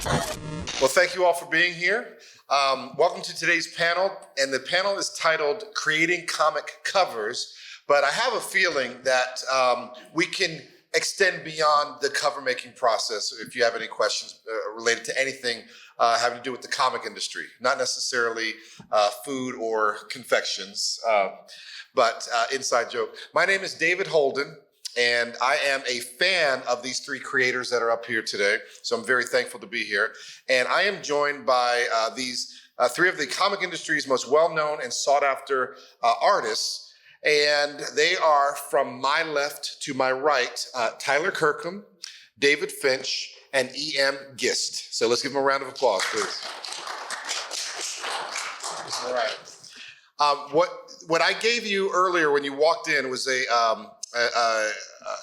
Well, thank you all for being here. Welcome to today's panel, and the panel is titled Creating Comic Covers, but I have a feeling that we can extend beyond the cover making process if you have any questions related to anything having to do with the comic industry, not necessarily food or confections, but inside joke. My name is David Holden, and I am a fan of these three creators that are up here today, so I'm very thankful to be here. And I am joined by these three of the comic industry's most well-known and sought-after artists, and they are from my left to my right, Tyler Kirkham, David Finch, and E.M. Gist. So let's give them a round of applause, please. All right. What I gave you earlier when you walked in was a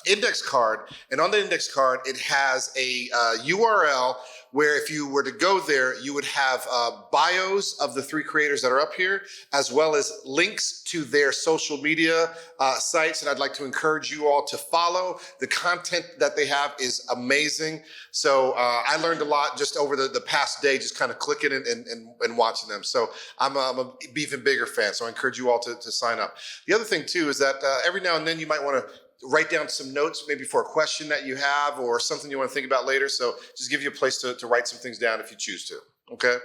index card, and on the index card it has a URL where if you were to go there, you would have bios of the three creators that are up here, as well as links to their social media sites. And I'd like to encourage you all to follow. The content that they have is amazing. So I learned a lot just over the past day, just kind of clicking and watching them. So I'm an even bigger fan. So I encourage you all to sign up. The other thing too is that every now and then you might want to write down some notes, maybe for a question that you have or something you want to think about later. So just give you a place to write some things down if you choose to, okay?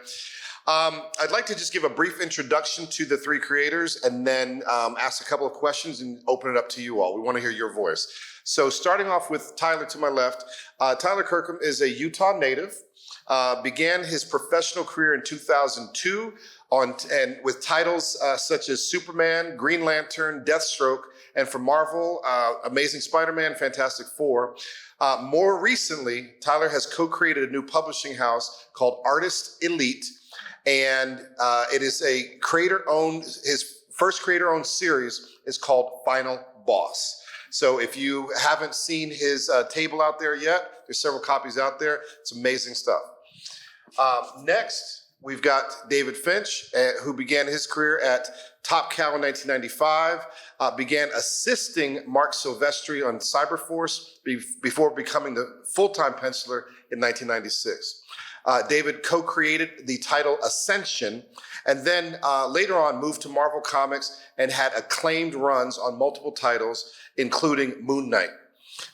I'd like to just give a brief introduction to the three creators and then ask a couple of questions and open it up to you all. We want to hear your voice. So starting off with Tyler to my left, Tyler Kirkham is a Utah native, began his professional career in 2002 and with titles such as Superman, Green Lantern, Deathstroke, and for Marvel, Amazing Spider-Man, Fantastic Four. More recently, Tyler has co-created a new publishing house called Artist Elite, and it is a creator-owned, his first creator-owned series is called Final Boss. So if you haven't seen his table out there yet, there's several copies out there. It's amazing stuff. Next, we've got David Finch, who began his career at Top Cow in 1995, began assisting Mark Silvestri on Cyberforce before becoming the full-time penciler in 1996. David co-created the title Ascension, and then later on moved to Marvel Comics and had acclaimed runs on multiple titles, including Moon Knight.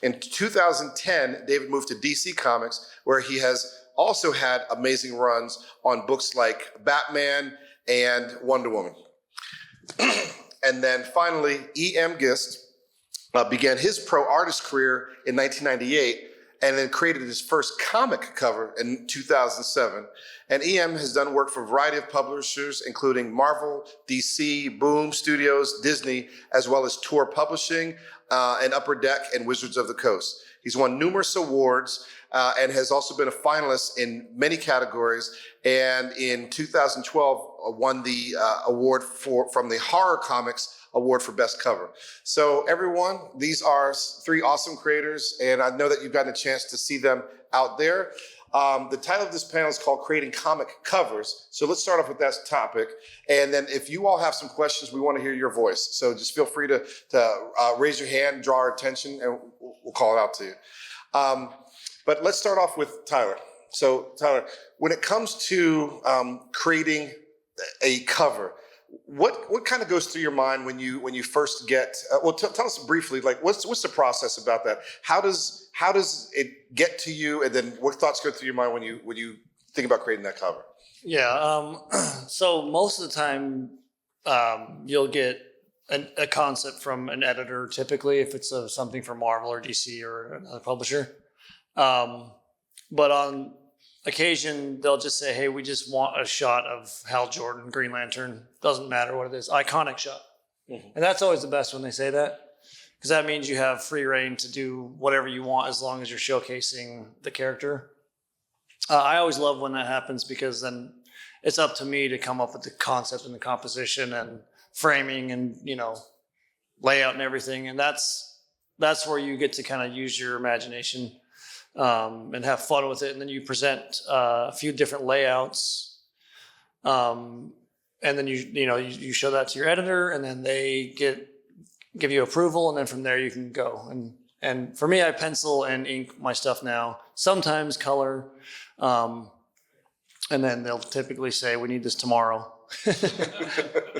In 2010, David moved to DC Comics, where he has also had amazing runs on books like Batman and Wonder Woman. And then finally, E.M. Gist began his pro artist career in 1998 and then created his first comic cover in 2007. And E.M. has done work for a variety of publishers, including Marvel, DC, Boom Studios, Disney, as well as Tor Publishing, and Upper Deck and Wizards of the Coast. He's won numerous awards and has also been a finalist in many categories. And in 2012, won the award from the Horror Comics Award for Best Cover. So everyone, these are three awesome creators, and I know that you've gotten a chance to see them out there. The title of this panel is called Creating Comic Covers. So let's start off with that topic. And then if you all have some questions, we want to hear your voice. So just feel free to raise your hand, draw our attention, and we'll call it out to you. But let's start off with Tyler. So Tyler, when it comes to creating a cover, what kind of goes through your mind when you first get? Tell us briefly, like what's the process about that? How does it get to you, and then what thoughts go through your mind when you think about creating that cover? Yeah. So most of the time, you'll get a concept from an editor, typically if it's something from Marvel or DC or another publisher. But on occasion, they'll just say, hey, we just want a shot of Hal Jordan, Green Lantern. Doesn't matter what it is, iconic shot. Mm-hmm. And that's always the best when they say that, because that means you have free reign to do whatever you want as long as you're showcasing the character. I always love when that happens, because then it's up to me to come up with the concept and the composition and framing and, layout and everything. And that's where you get to kind of use your imagination and have fun with it. And then you present a few different layouts. And then you show that to your editor, and then they give you approval. And then from there you can go. And for me, I pencil and ink my stuff now. sometimes color, and then they'll typically say, we need this tomorrow.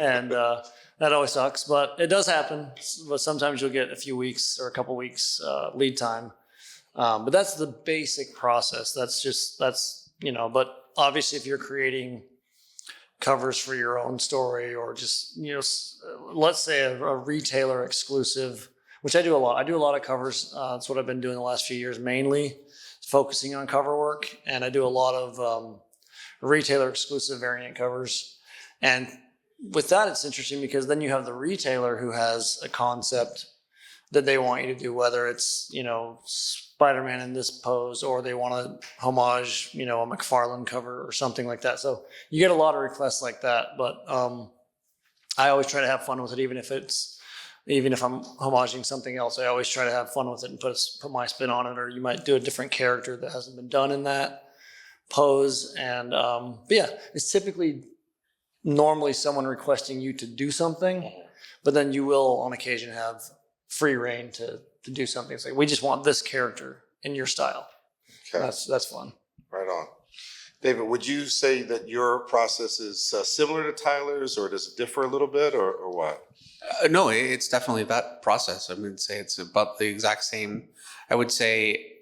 And that always sucks, but it does happen. But sometimes you'll get a few weeks or a couple weeks lead time. But that's the basic process. That's but obviously if you're creating covers for your own story, or just, let's say a retailer exclusive, which I do a lot. I do a lot of covers. That's what I've been doing the last few years, mainly focusing on cover work. And I do a lot of retailer exclusive variant covers. And with that, it's interesting because then you have the retailer who has a concept that they want you to do, whether it's, Spider-Man in this pose, or they want to homage, a McFarlane cover or something like that. So you get a lot of requests like that, but I always try to have fun with it, even if I'm homaging something else. I always try to have fun with it and put my spin on it. Or you might do a different character that hasn't been done in that pose. And but yeah, it's typically normally someone requesting you to do something, but then you will on occasion have free reign to do something. It's like, we just want this character in your style. Okay. That's fun. Right on. David, would you say that your process is similar to Tyler's, or does it differ a little bit, or what? No, it's definitely that process. I would say it's about the exact same. I would say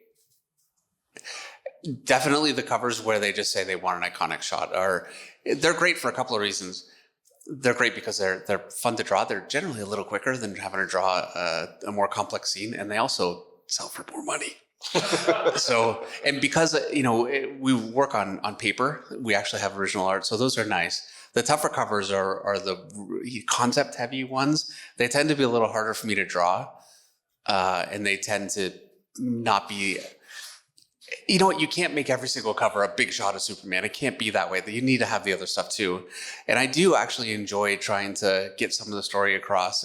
definitely the covers where they just say they want an iconic shot they're great for a couple of reasons. They're great because they're fun to draw. They're generally a little quicker than having to draw a more complex scene, and they also sell for more money. So, and because we work on paper, we actually have original art, so those are nice. The tougher covers are the concept heavy ones. They tend to be a little harder for me to draw, and they tend to not be. You know what? You can't make every single cover a big shot of Superman. It can't be that way. You need to have the other stuff too. And I do actually enjoy trying to get some of the story across.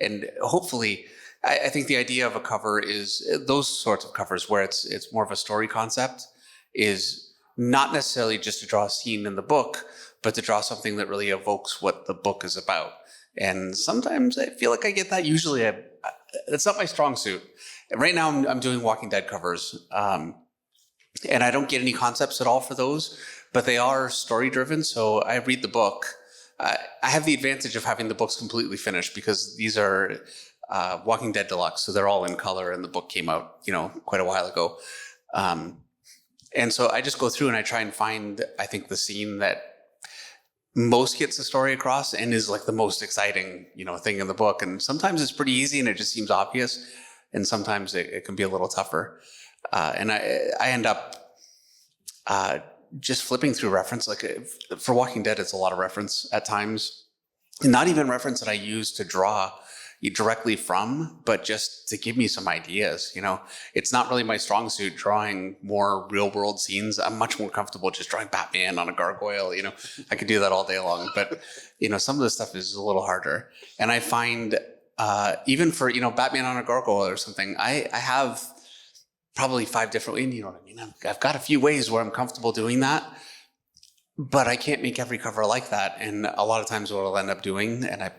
And hopefully, I think the idea of a cover is those sorts of covers where it's more of a story concept is not necessarily just to draw a scene in the book, but to draw something that really evokes what the book is about. And sometimes I feel like I get that. Usually, that's not my strong suit. Right now, I'm doing Walking Dead covers. And I don't get any concepts at all for those, but they are story driven. So I read the book. I have the advantage of having the books completely finished because these are Walking Dead Deluxe. So they're all in color, and the book came out, quite a while ago. And so I just go through and I try and find, I think, the scene that most gets the story across and is like the most exciting, thing in the book. And sometimes it's pretty easy and it just seems obvious. And sometimes it can be a little tougher. And I end up just flipping through reference. Like for Walking Dead, it's a lot of reference at times. Not even reference that I use to draw directly from, but just to give me some ideas. It's not really my strong suit drawing more real world scenes. I'm much more comfortable just drawing Batman on a gargoyle. I could do that all day long. But, some of the stuff is a little harder. And I find even for, Batman on a gargoyle or something, I have probably 5 different ways, you know what I mean? I've got a few ways where I'm comfortable doing that, but I can't make every cover like that. And a lot of times what I'll end up doing, and I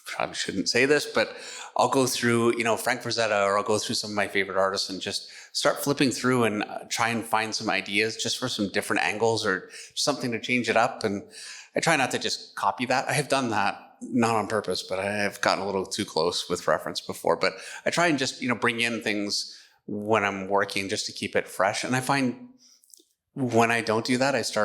probably shouldn't say this, but I'll go through, Frank Frazetta, or I'll go through some of my favorite artists and just start flipping through and try and find some ideas just for some different angles or something to change it up. And I try not to just copy that. I have done that, not on purpose, but I have gotten a little too close with reference before. But I try and just, bring in things when I'm working just to keep it fresh. And I find when I don't do that, it's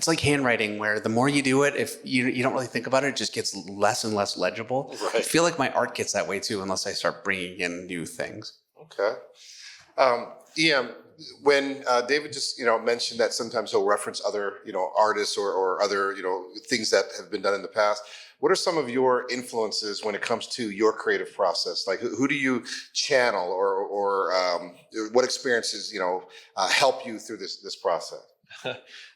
like handwriting where the more you do it, if you don't really think about it, it just gets less and less legible. Right. I feel like my art gets that way too, unless I start bringing in new things. Okay. EM, when David just, mentioned that sometimes he'll reference other, artists or other, things that have been done in the past. What are some of your influences when it comes to your creative process? Like, who do you channel, or what experiences, help you through this process?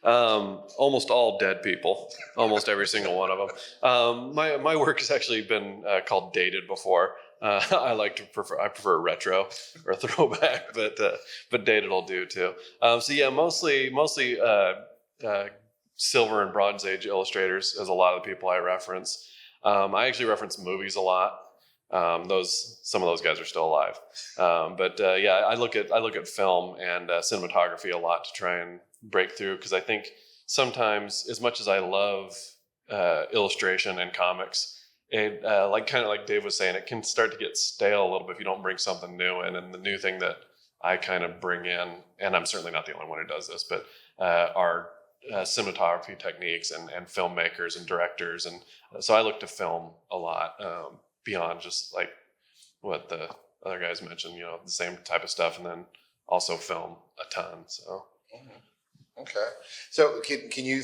Almost all dead people, almost every single one of them. My work has actually been called dated before. I prefer retro or throwback, but dated will do too. So yeah, mostly Silver and Bronze Age illustrators is a lot of the people I reference. I actually reference movies a lot. Some of those guys are still alive. Yeah, I look at film and cinematography a lot to try and break through, because I think sometimes, as much as I love illustration and comics, it kind of like Dave was saying, it can start to get stale a little bit if you don't bring something new in. And the new thing that I kind of bring in, and I'm certainly not the only one who does this, but are cinematography techniques and filmmakers and directors. And so I look to film a lot, beyond just like what the other guys mentioned, the same type of stuff, and then also film a ton. So. Okay. So can you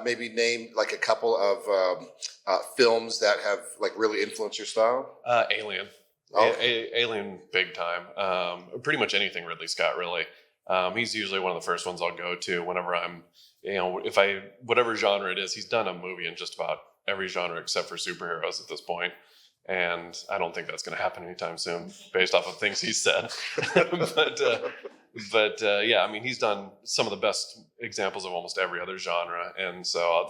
maybe name like a couple of films that have like really influenced your style? Alien. Oh. Alien big time. Pretty much anything Ridley Scott, really. He's usually one of the first ones I'll go to whenever I'm, whatever genre it is. He's done a movie in just about every genre except for superheroes at this point. And I don't think that's going to happen anytime soon based off of things he said. But yeah, I mean, he's done some of the best examples of almost every other genre. And so,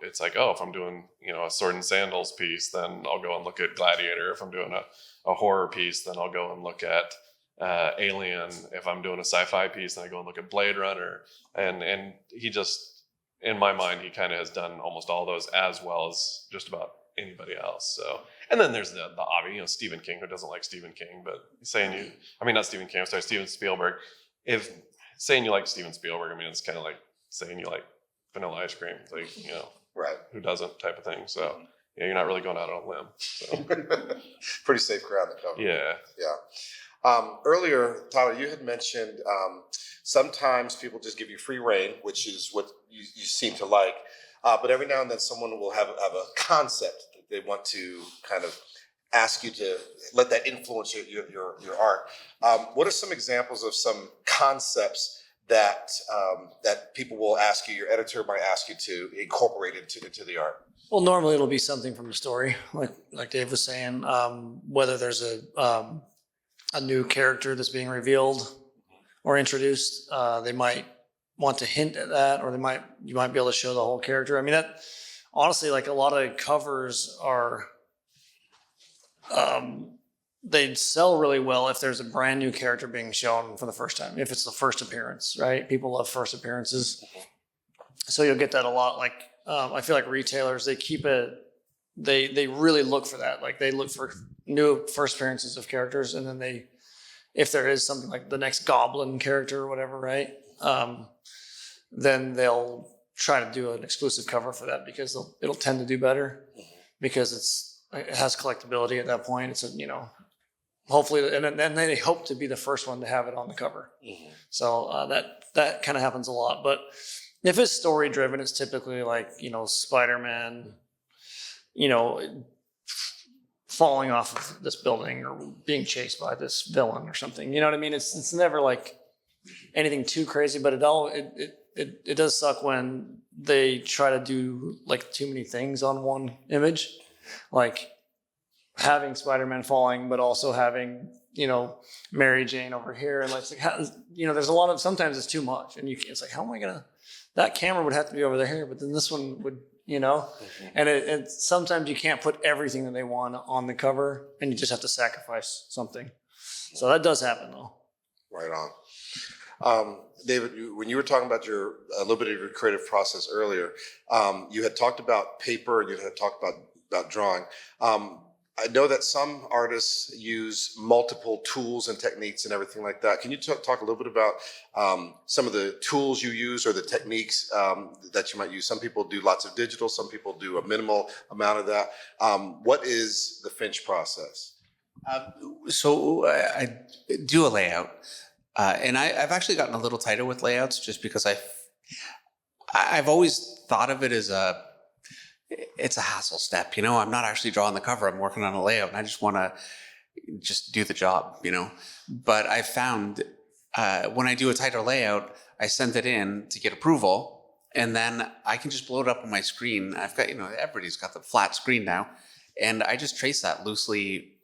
it's like, oh, if I'm doing, a sword and sandals piece, then I'll go and look at Gladiator. If I'm doing a horror piece, then I'll go and look at Alien. If I'm doing a sci-fi piece, then I go and look at Blade Runner. And he just, in my mind, he kind of has done almost all those as well as just about anybody else. So, and then there's the obvious, Stephen King, who doesn't like Stephen King, but not Stephen King, I'm sorry, Steven Spielberg. If saying you like Steven Spielberg, it's kind of like saying you like vanilla ice cream. It's like, right, who doesn't type of thing. So yeah, you're not really going out on a limb. So. Pretty safe ground to cover. Yeah. Yeah. Earlier, Tyler, you had mentioned sometimes people just give you free reign, which is what you seem to like. But every now and then someone will have a concept that they want to kind of ask you to let that influence your art. What are some examples of some concepts that people will ask you, your editor might ask you to incorporate into the art? Well, normally it'll be something from the story, like Dave was saying, whether there's a new character that's being revealed or introduced, they might want to hint at that, or you might be able to show the whole character. That honestly, like a lot of covers are, they'd sell really well if there's a brand new character being shown for the first time, if it's the first appearance, right? People love first appearances. So you'll get that a lot. Like, I feel like retailers, they keep it, they really look for that. Like they look for new first appearances of characters. And then if there is something like the next Goblin character or whatever, right? Then they'll try to do an exclusive cover for that, because it'll tend to do better, because it has collectability at that point. It's hopefully, and then they hope to be the first one to have it on the cover. Mm-hmm. So that kind of happens a lot. But if it's story driven, it's typically like, Spider-Man, falling off of this building or being chased by this villain or something. You know what I mean? It's never like anything too crazy, but it does suck when they try to do like too many things on one image, like having Spider-Man falling, but also having, Mary Jane over here. And there's a lot of, sometimes it's too much, and it's like, how am I going to, that camera would have to be over there, but then this one would, and it sometimes you can't put everything that they want on the cover, and you just have to sacrifice something. So that does happen though. Right on. David, when you were talking about a little bit of your creative process earlier, you had talked about paper and you had talked about drawing. I know that some artists use multiple tools and techniques and everything like that. Can you talk a little bit about some of the tools you use or the techniques that you might use? Some people do lots of digital, some people do a minimal amount of that. What is the Finch process? So I do a layout. And I've actually gotten a little tighter with layouts, just because I've always thought of it as it's a hassle step. I'm not actually drawing the cover. I'm working on a layout, and I just want to just do the job, But I found when I do a tighter layout, I send it in to get approval, and then I can just blow it up on my screen. I've got, everybody's got the flat screen now, and I just trace that loosely.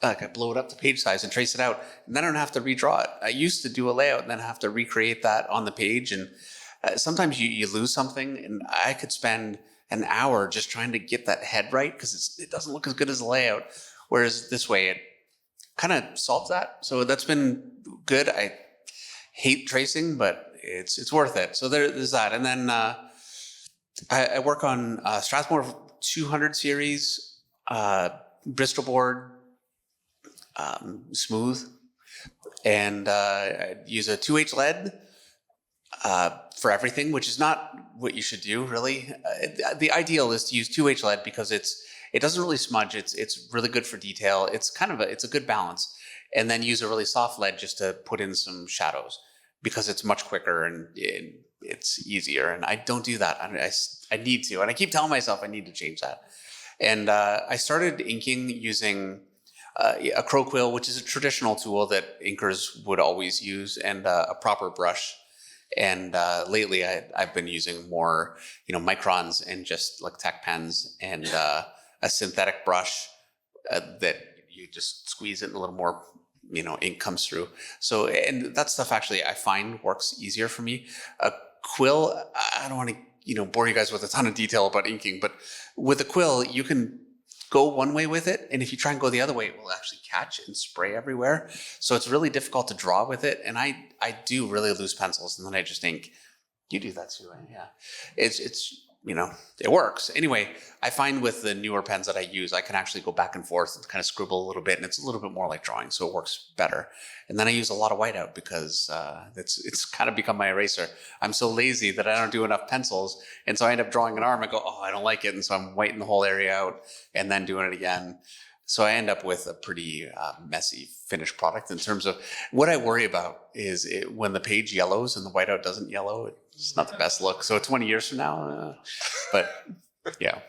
I blow it up to page size and trace it out, and then I don't have to redraw it. I used to do a layout and then have to recreate that on the page, and sometimes you lose something, and I could spend an hour just trying to get that head right, because it doesn't look as good as a layout. Whereas this way, it kind of solves that. So that's been good. I hate tracing, but it's worth it. So there's that. And then I work on Strathmore 200 series, Bristol board, smooth, and I use a 2H lead for everything, which is not what you should do, really. The ideal is to use 2H lead because it doesn't really smudge. It's really good for detail. It's it's a good balance. And then use a really soft lead just to put in some shadows because it's much quicker and it's easier. And I don't do that. I need to, and I keep telling myself I need to change that. And I started inking using a crow quill, which is a traditional tool that inkers would always use, and a proper brush. And lately, I've been using more, microns and just like tech pens and a synthetic brush that you just squeeze it and a little more, ink comes through. So, and that stuff actually I find works easier for me. A quill, I don't want to, bore you guys with a ton of detail about inking, but with a quill, you can go one way with it, and if you try and go the other way, it will actually catch and spray everywhere. So it's really difficult to draw with it, and I do really lose pencils, and then I just ink. You do that too, right? Yeah. It's it works. Anyway, I find with the newer pens that I use, I can actually go back and forth and kind of scribble a little bit, and it's a little bit more like drawing, so it works better. And then I use a lot of whiteout because it's kind of become my eraser. I'm so lazy that I don't do enough pencils, and so I end up drawing an arm. I go, oh, I don't like it, and so I'm whitening the whole area out and then doing it again. So I end up with a pretty messy finished product. In terms of what I worry about is when the page yellows and the whiteout doesn't yellow, it's not the best look. So 20 years from now, but yeah.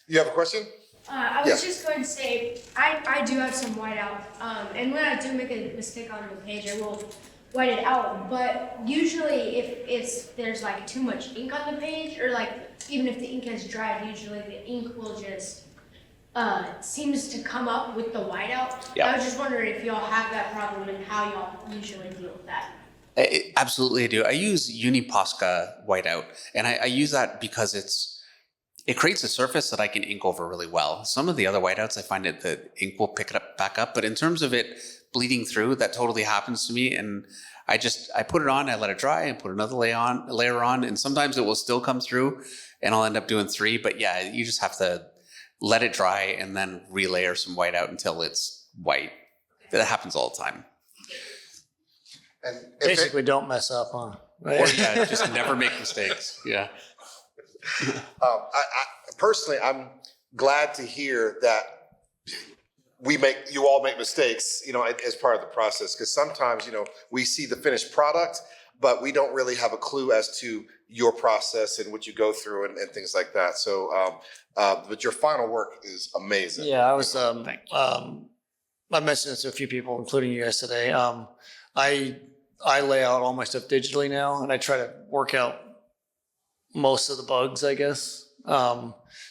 You have a question? I was just going to say, I do have some whiteout, and when I do make a mistake on the page, I will white it out. But usually, if there's like too much ink on the page, or like even if the ink has dried, usually the ink will just seems to come up with the whiteout. Yeah. I was just wondering if y'all have that problem and how y'all usually deal with that. Absolutely, I do. I use Uniposca whiteout, and I use that because it creates a surface that I can ink over really well. Some of the other whiteouts, I find the ink will pick it back up, but in terms of it bleeding through, that totally happens to me. And I put it on, I let it dry, and put another layer on, and sometimes it will still come through, and I'll end up doing 3. But yeah, you just have to let it dry and then relayer some whiteout until it's white. That happens all the time. And Basically, don't mess up, huh? Right? Or yeah, just never make mistakes. Yeah. I personally, I'm glad to hear that you all make mistakes, as part of the process. Because sometimes, we see the finished product, but we don't really have a clue as to your process and what you go through and things like that. So, but your final work is amazing. Yeah, I was. Thank you. I mentioned this to a few people, including you guys today. I lay out all my stuff digitally now, and I try to work out most of the bugs, I guess,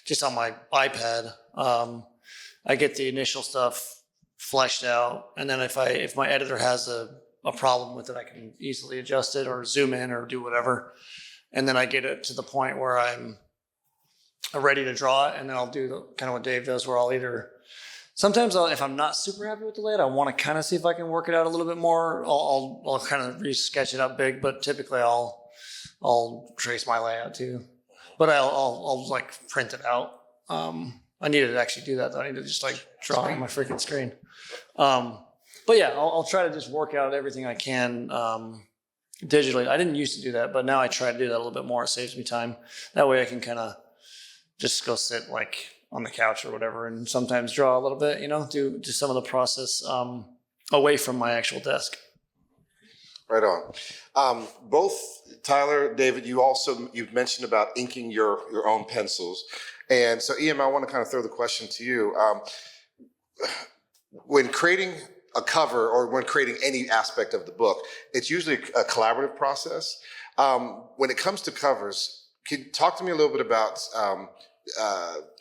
just on my iPad. I get the initial stuff fleshed out, and then if my editor has a problem with it, I can easily adjust it or zoom in or do whatever, and then I get it to the point where I'm ready to draw it, and then I'll do kind of what Dave does, where I'll either sometimes if I'm not super happy with the layout, I want to kind of see if I can work it out a little bit more. I'll kind of re-sketch it up big, but typically I'll trace my layout too. But I'll like print it out. I need to actually do that though. I need to just like draw on my freaking screen. But yeah, I'll try to just work out everything I can digitally. I didn't used to do that, but now I try to do that a little bit more. It saves me time. That way I can kind of just go sit like on the couch or whatever, and sometimes draw a little bit, do some of the process away from my actual desk. Right on. Both Tyler, David, you've mentioned about inking your own pencils. And so Ian, I want to kind of throw the question to you. When creating a cover or when creating any aspect of the book, it's usually a collaborative process. When it comes to covers, can you talk to me a little bit about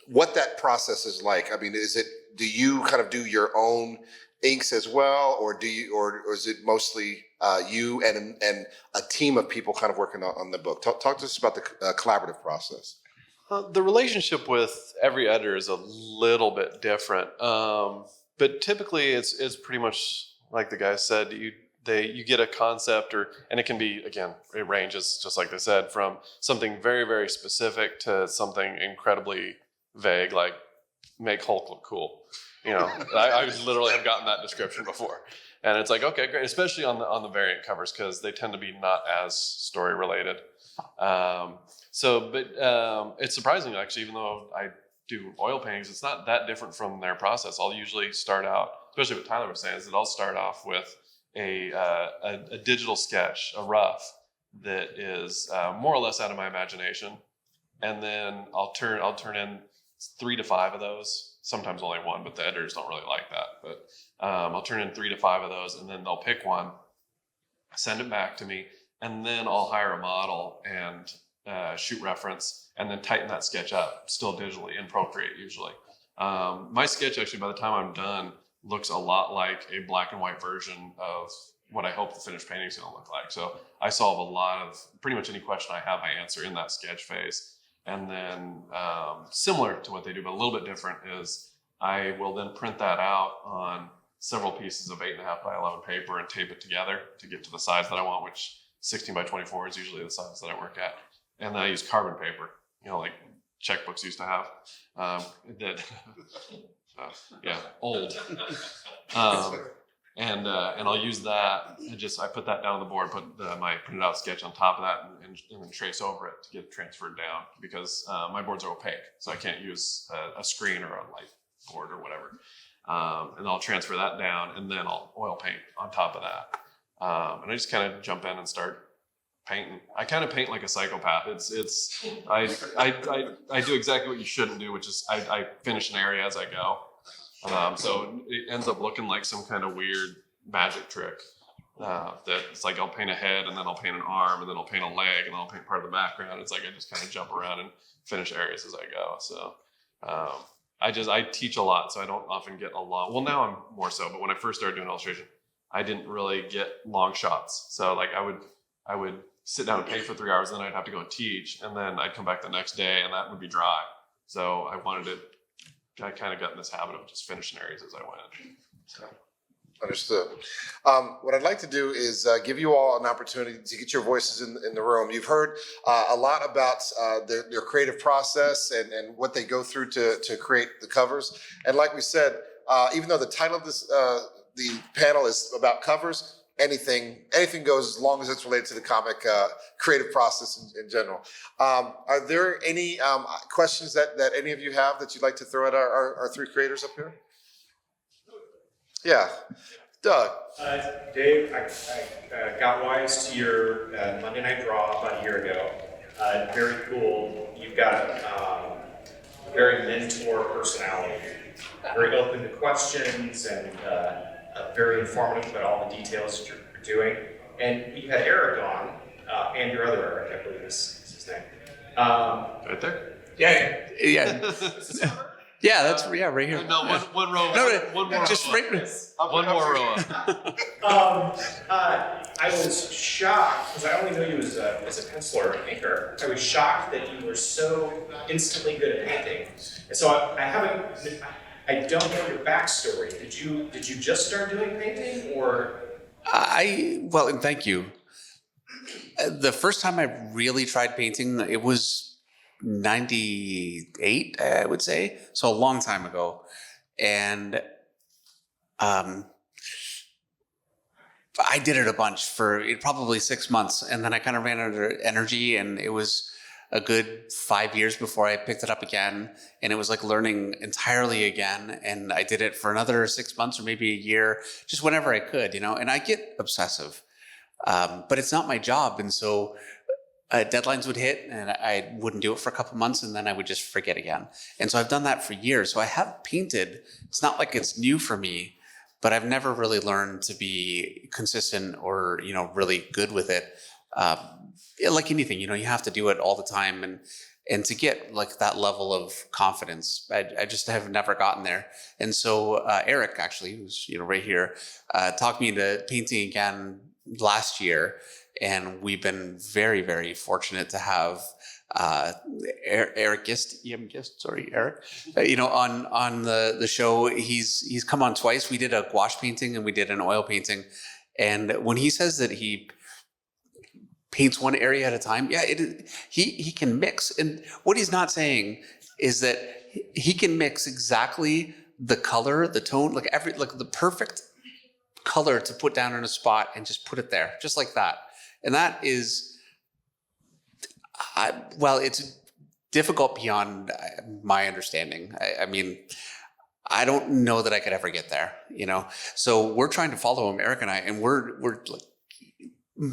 what that process is like? I mean, do you kind of do your own inks as well, or is it mostly you and a team of people kind of working on the book? Talk to us about the collaborative process. The relationship with every editor is a little bit different, but typically it's pretty much like the guy said. You get a concept, and it can be, again, it ranges, just like they said, from something very, very specific to something incredibly vague, like make Hulk look cool. I literally have gotten that description before, and it's like, okay, great, especially on the variant covers, because they tend to be not as story related. It's surprising, actually, even though I do oil paintings, it's not that different from their process. I'll usually start out, especially what Tyler was saying, is that I'll start off with a digital sketch, a rough, that is more or less out of my imagination, and then I'll turn in 3 to 5 of those. Sometimes only 1, but the editors don't really like that. But I'll turn in 3 to 5 of those, and then they'll pick one, send it back to me, and then I'll hire a model and shoot reference, and then tighten that sketch up, still digitally in Procreate usually. My sketch, actually, by the time I'm done, looks a lot like a black and white version of what I hope the finished painting is going to look like. So I solve a lot of, pretty much any question I have, I answer in that sketch phase. And then similar to what they do, but a little bit different, is I will then print that out on several pieces of 8.5 by 11 paper and tape it together to get to the size that I want, which 16 by 24 is usually the size that I work at. And then I use carbon paper, like checkbooks used to have. Old. And I'll use that, and I put that down on the board, put my printed out sketch on top of that, and then trace over it to get it transferred down, because my boards are opaque, so I can't use a screen or a light board or whatever. And I'll transfer that down, and then I'll oil paint on top of that. And I just kind of jump in and start painting. I kind of paint like a psychopath. I do exactly what you shouldn't do, which is I finish an area as I go. So it ends up looking like some kind of weird magic trick. That it's like I'll paint a head, and then I'll paint an arm, and then I'll paint a leg, and then I'll paint part of the background. It's like I just kind of jump around and finish areas as I go. So I teach a lot, so I don't often get a long. Well, now I'm more so, but when I first started doing illustration, I didn't really get long shots. So like I would sit down and paint for 3 hours, then I'd have to go and teach, and then I'd come back the next day, and that would be dry. So I kind of got in this habit of just finishing areas as I went. So. Understood. What I'd like to do is give you all an opportunity to get your voices in the room. You've heard a lot about their creative process and what they go through to create the covers. And like we said, even though the title of the panel is about covers, anything goes as long as it's related to the comic creative process in general. Are there any questions that any of you have that you'd like to throw at our 3 creators up here? Yeah, Doug. Dave, I got wise to your Monday Night Draw about a year ago. Very cool. You've got a very mentor personality, very open to questions, and very informative about all the details that you're doing. And you had Eric on, and your other Eric, I believe is his name. Right there? Yeah. Yeah, that's right here. No, one row. No, one more. just row. One more row. I was shocked because I only know you as a penciler and inker. I was shocked that you were so instantly good at painting. And so I don't know your backstory. Did you just start doing painting, or? Well, and thank you. The first time I really tried painting, it was 98, I would say, so a long time ago. And I did it a bunch for probably 6 months, and then I kind of ran out of energy, and it was a good 5 years before I picked it up again, and it was like learning entirely again. And I did it for another 6 months or maybe a year, just whenever I could, and I get obsessive, but it's not my job. And so deadlines would hit, and I wouldn't do it for a couple months, and then I would just forget again. And so I've done that for years. So I have painted. It's not like it's new for me, but I've never really learned to be consistent or, really good with it. Like anything, you have to do it all the time. And to get like that level of confidence, I just have never gotten there. And so Eric, actually, who's right here, talked me into painting again last year. And we've been very, very fortunate to have Eric Gist, Eric, on the show. He's come on twice. We did a gouache painting and we did an oil painting. And when he says that he paints one area at a time, he can mix. And what he's not saying is that he can mix exactly the color, the tone, like the perfect color to put down in a spot and just put it there, just like that. And that is, it's difficult beyond my understanding. I mean, I don't know that I could ever get there, So we're trying to follow him, Eric and I, and we're like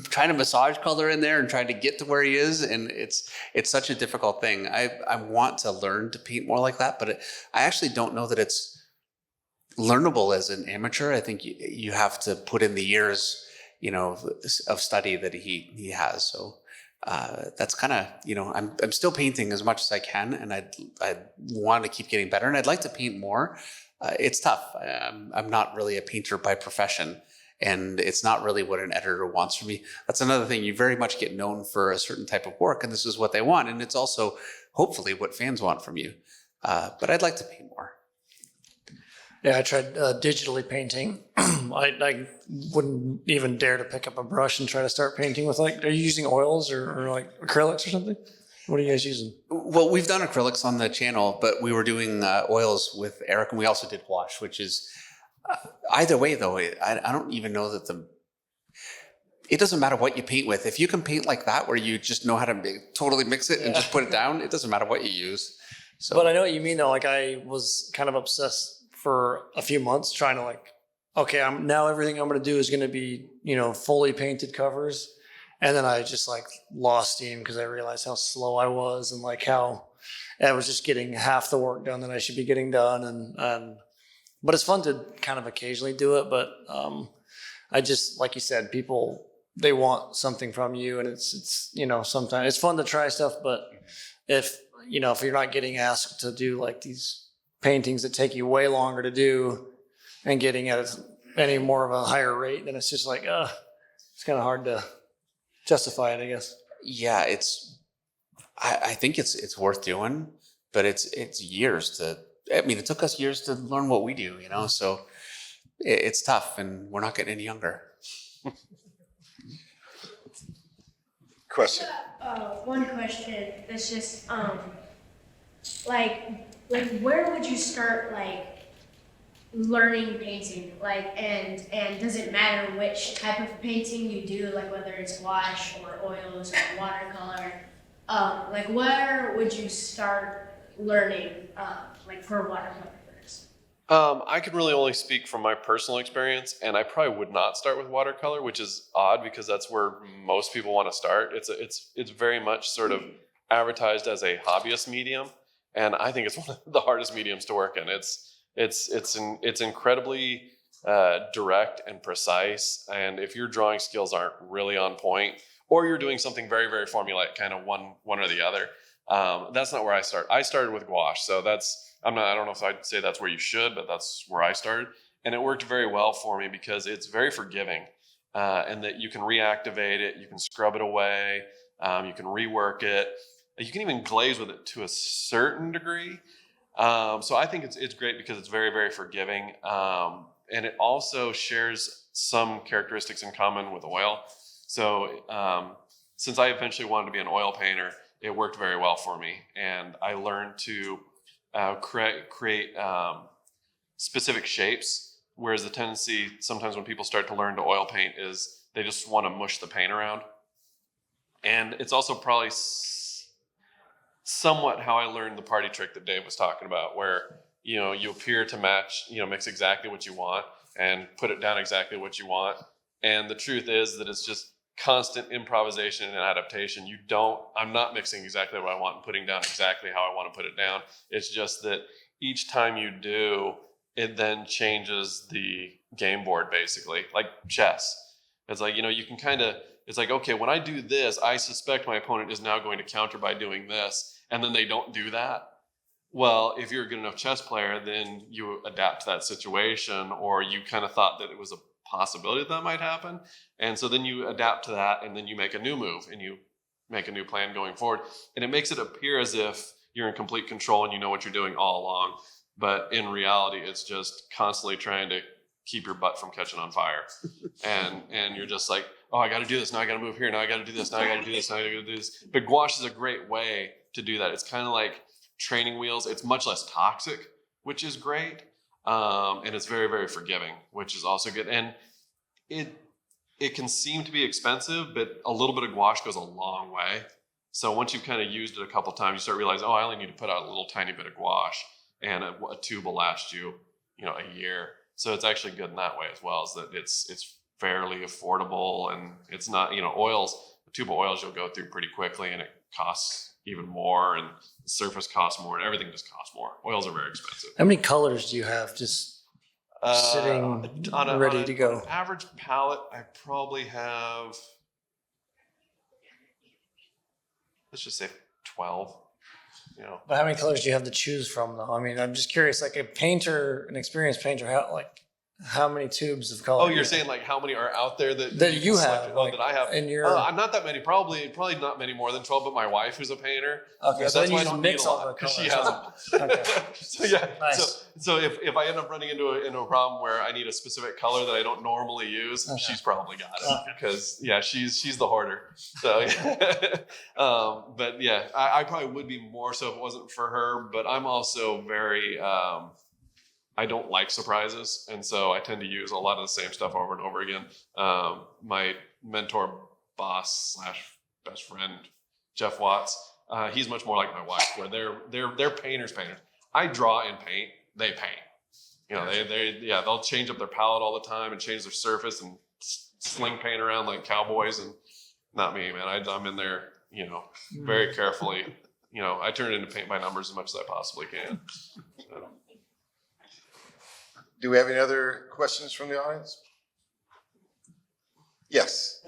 trying to massage color in there and trying to get to where he is, and it's such a difficult thing. I want to learn to paint more like that, but I actually don't know that it's learnable as an amateur. I think you have to put in the years, of study that he has. So that's kind of, I'm still painting as much as I can, and I want to keep getting better, and I'd like to paint more. It's tough. I'm not really a painter by profession, and it's not really what an editor wants from me. That's another thing. You very much get known for a certain type of work, and this is what they want, and it's also hopefully what fans want from you. But I'd like to paint more. Yeah, I tried digitally painting. I wouldn't even dare to pick up a brush and try to start painting with are you using oils or like acrylics or something? What are you guys using? Well, we've done acrylics on the channel, but we were doing oils with Eric, and we also did gouache, which is either way though. I don't even know that it doesn't matter what you paint with. If you can paint like that, where you just know how to totally mix it and just put it down, it doesn't matter what you use. So, but I know what you mean though. Like I was kind of obsessed for a few months trying to okay, now everything I'm going to do is going to be, fully painted covers. And then I just lost steam because I realized how slow I was and how I was just getting half the work done that I should be getting done. But it's fun to kind of occasionally do it. But I just, like you said, people, they want something from you, and it's sometimes it's fun to try stuff. But if you're not getting asked to do these paintings that take you way longer to do and getting at any more of a higher rate, then it's just it's kind of hard to justify it, I guess. Yeah, I think it's worth doing, but it's years it took us years to learn what we do, so it's tough, and we're not getting any younger. Question. One question that's just where would you start learning painting? And does it matter which type of painting you do, whether it's gouache or oils or watercolor? Where would you start learning for watercolor first? I can really only speak from my personal experience, and I probably would not start with watercolor, which is odd because that's where most people want to start. It's very much sort of advertised as a hobbyist medium, and I think it's one of the hardest mediums to work in. It's incredibly direct and precise, and if your drawing skills aren't really on point, or you're doing something very, very formulaic, kind of one or the other, that's not where I start. I started with gouache, so I don't know if I'd say that's where you should, but that's where I started, and it worked very well for me because it's very forgiving, and that you can reactivate it, you can scrub it away, you can rework it, you can even glaze with it to a certain degree. So I think it's great because it's very, very forgiving. And it also shares some characteristics in common with oil. So since I eventually wanted to be an oil painter, it worked very well for me. And I learned to create specific shapes, whereas the tendency sometimes when people start to learn to oil paint is they just want to mush the paint around. And it's also probably somewhat how I learned the party trick that Dave was talking about, where you appear to match, mix exactly what you want and put it down exactly what you want. And the truth is that it's just constant improvisation and adaptation. I'm not mixing exactly what I want and putting down exactly how I want to put it down. It's just that each time you do, it then changes the game board, basically, like chess. It's you can kind of, it's okay, when I do this, I suspect my opponent is now going to counter by doing this. And then they don't do that. Well, if you're a good enough chess player, then you adapt to that situation, or you kind of thought that it was a possibility that might happen. And so then you adapt to that, and then you make a new move and you make a new plan going forward. And it makes it appear as if you're in complete control and you know what you're doing all along. But in reality, it's just constantly trying to keep your butt from catching on fire. And you're just like, oh, I got to do this. Now I got to move here. Now I got to do this. Now I got to do this. Now I got to do this. But gouache is a great way to do that. It's kind of like training wheels. It's much less toxic, which is great. And it's very, very forgiving, which is also good. And it can seem to be expensive, but a little bit of gouache goes a long way. So once you've kind of used it a couple times, you start realizing, oh, I only need to put out a little tiny bit of gouache, and a tube will last you, a year. So it's actually good in that way as well, is that it's fairly affordable, and it's not, oils, a tube of oils you'll go through pretty quickly, and it costs even more, and the surface costs more, and everything just costs more. Oils are very expensive. How many colors do you have just sitting ready to go? On an average palette, I probably have, let's just say 12. But how many colors do you have to choose from, though? I mean, I'm just curious, like an experienced painter, how many tubes of color? Oh, you're saying like how many are out there that you can have? select? Oh, that I have. And not that many. Probably not many more than 12. But my wife, who's a painter, okay, so then you why I just don't mix need a all lot, the 'cause colors. she has them. Okay. So yeah. Nice. So if I end up running into a problem where I need a specific color that I don't normally use, Okay. she's probably got it, Okay. because she's the hoarder. So but yeah, I probably would be more so if it wasn't for her. But I'm also very I don't like surprises, and so I tend to use a lot of the same stuff over and over again. My mentor, boss / best friend, Jeff Watts, he's much more like my wife, where they're painters. I draw and paint; they paint. They'll change up their palette all the time and change their surface and sling paint around like cowboys. And not me, man. I'm in there, very carefully. I turn it into paint by numbers as much as I possibly can. So. Do we have any other questions from the audience? Yes.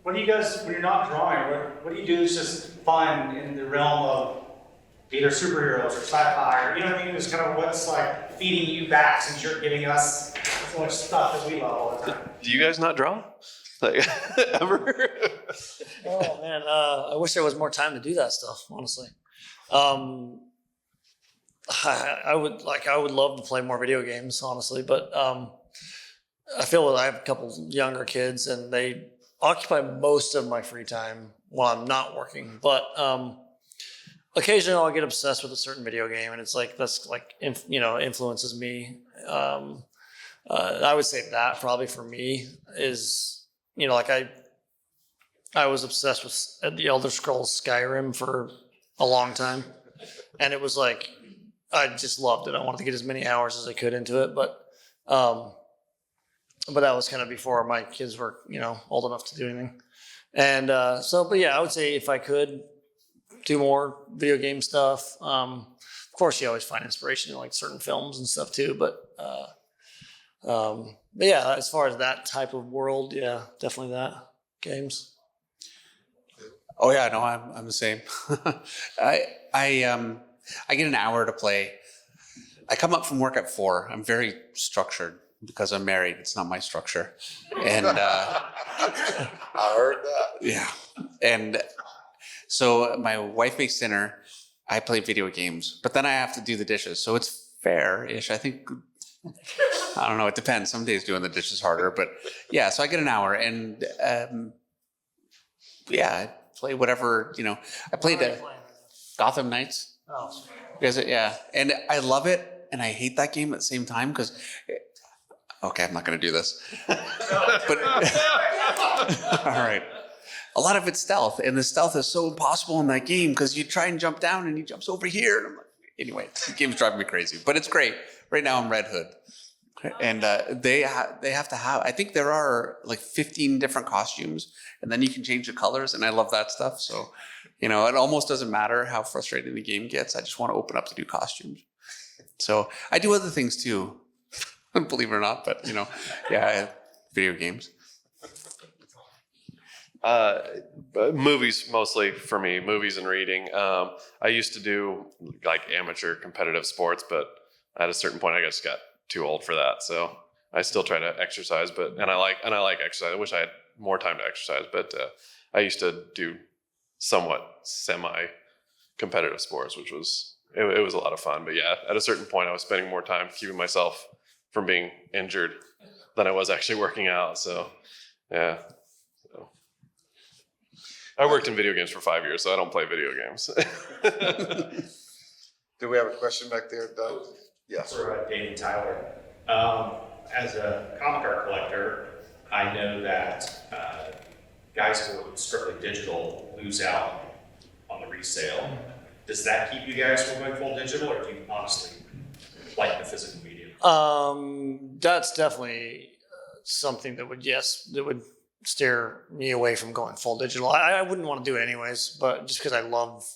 What do you guys, when you're not drawing, what do you do that's just fun in the realm of either superheroes or sci-fi, or, just kind of what's like feeding you back, since you're giving us so much stuff that we love all the time? Do you guys not draw? Like, ever? Oh man, I wish there was more time to do that stuff, honestly. I would love to play more video games, honestly, but I feel I have a couple younger kids, and they occupy most of my free time while I'm not working. But occasionally I'll get obsessed with a certain video game, and it's like influences me. I would say that probably for me is I was obsessed with the Elder Scrolls Skyrim for a long time, and it was like I just loved it. I wanted to get as many hours as I could into it, but that was kind of before my kids were, old enough to do anything. And but yeah, I would say if I could do more video game stuff. Of course, you always find inspiration in like certain films and stuff too. But yeah, as far as that type of world, yeah, definitely that games. Oh yeah, no, I'm the same. I get an hour to play. I come up from work at 4. I'm very structured because I'm married. It's not my structure. And I heard that. yeah. And so my wife makes dinner. I play video games, but then I have to do the dishes. So it's fair-ish. I think, I don't know. It depends. Some days doing the dishes harder, but yeah. So I get an hour, and yeah, I play whatever, I played Gotham Knights. Oh. Yeah. And I love it, and I hate that game at the same time because, okay, I'm not going to do this. But, all right. A lot of it's stealth, and the stealth is so impossible in that game because you try and jump down, and he jumps over here. And I'm like, anyway, the game's driving me crazy, but it's great. Right now I'm Red Hood. And they have to have, I think there are like 15 different costumes, and then you can change the colors, and I love that stuff. So, it almost doesn't matter how frustrating the game gets. I just want to open up to new costumes. So I do other things too, believe it or not, but yeah, video games. Movies mostly for me, movies and reading. I used to do like amateur competitive sports, but at a certain point I just got too old for that. So I still try to exercise, and I like exercise. I wish I had more time to exercise, but I used to do somewhat semi-competitive sports, which was it was a lot of fun. But yeah, at a certain point, I was spending more time keeping myself from being injured than I was actually working out. So yeah. So. I worked in video games for 5 years, so I don't play video games. Do we have a question back there, Doug? Yes. For David Tyler. As a comic art collector, I know that guys who are strictly digital lose out on the resale. Does that keep you guys from going full digital, or do you honestly like the physical medium? That's definitely something that would steer me away from going full digital. I wouldn't want to do it anyways, but just because I love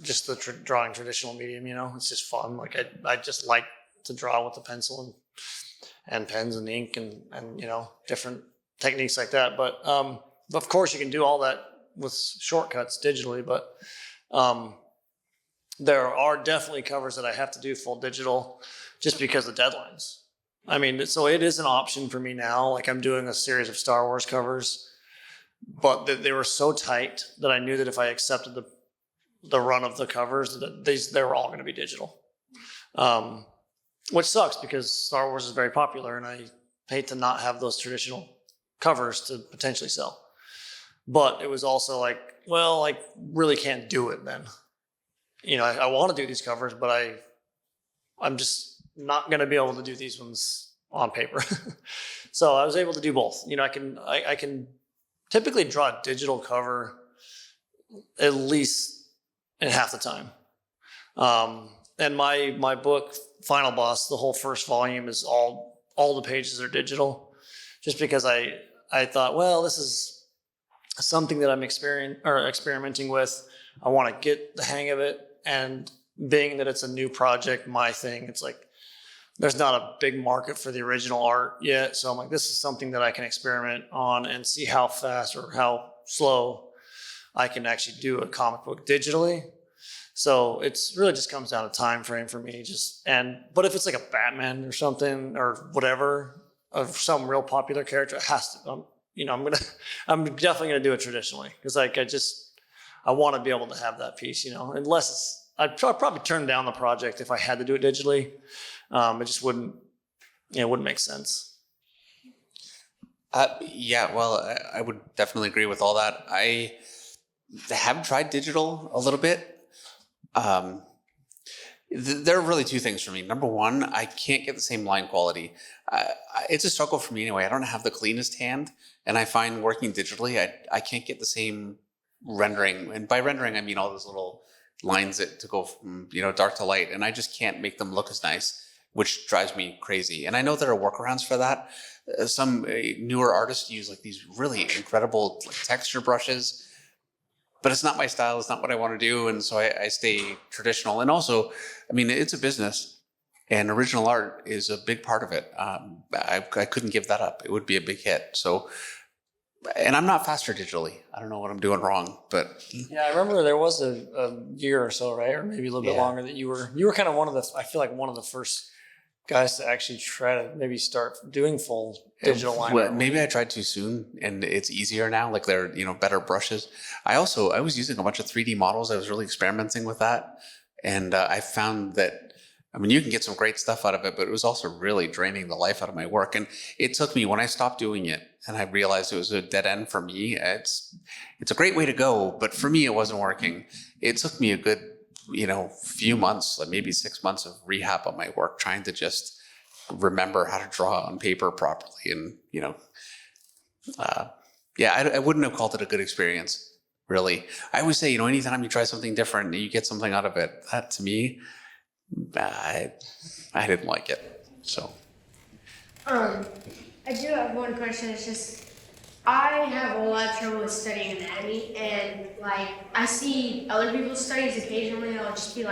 just the drawing traditional medium, it's just fun. Like I just like to draw with the pencil and pens and ink and different techniques like that. But of course you can do all that with shortcuts digitally, but there are definitely covers that I have to do full digital just because of deadlines. I mean, so it is an option for me now. Like I'm doing a series of Star Wars covers, but they were so tight that I knew that if I accepted the run of the covers, that they were all going to be digital. Which sucks because Star Wars is very popular and I hate to not have those traditional covers to potentially sell. But it was also like, well, I really can't do it then. I want to do these covers, but I'm just not going to be able to do these ones on paper. So I was able to do both. I can typically draw a digital cover at least in half the time. And my book, Final Boss, the whole first volume is all the pages are digital, just because I thought, well, this is something that I'm experimenting with. I want to get the hang of it, and being that it's a new project, my thing, it's like there's not a big market for the original art yet. So I'm like, this is something that I can experiment on and see how fast or how slow I can actually do a comic book digitally. So it's really just comes down to time frame for me. But if it's like a Batman or something or whatever, of some real popular character, it has to. I'm definitely gonna do it traditionally because I want to be able to have that piece. Unless I'd probably turn down the project if I had to do it digitally. It just wouldn't make sense. Well, I would definitely agree with all that. I have tried digital a little bit. There are really two things for me. Number one, I can't get the same line quality. It's a struggle for me anyway. I don't have the cleanest hand, and I find working digitally, I can't get the same rendering. And by rendering, I mean all those little lines to go from dark to light, and I just can't make them look as nice, which drives me crazy. And I know there are workarounds for that. Some newer artists use like these really incredible texture brushes, but it's not my style. It's not what I want to do. And so I stay traditional. And also, I mean, it's a business and original art is a big part of it. I couldn't give that up. It would be a big hit. So, and I'm not faster digitally. I don't know what I'm doing wrong, but. Yeah, I remember there was a year or so, right? Or maybe a little bit longer that you were kind of one of the first guys to actually try to maybe start doing full digital line. Well, maybe I tried too soon and it's easier now. Like there are, better brushes. I was using a bunch of 3D models. I was really experimenting with that. And I found that, you can get some great stuff out of it, but it was also really draining the life out of my work. And it took me, when I stopped doing it and I realized it was a dead end for me, it's a great way to go, but for me, it wasn't working. It took me a good, few months, like maybe 6 months of rehab on my work, trying to just remember how to draw on paper properly. And, I wouldn't have called it a good experience, really. I always say, anytime you try something different and you get something out of it, that to me, I didn't like it. So. I do have one question. It's just, I have a lot of trouble with studying anatomy, and I see other people's studies occasionally, and I'll just be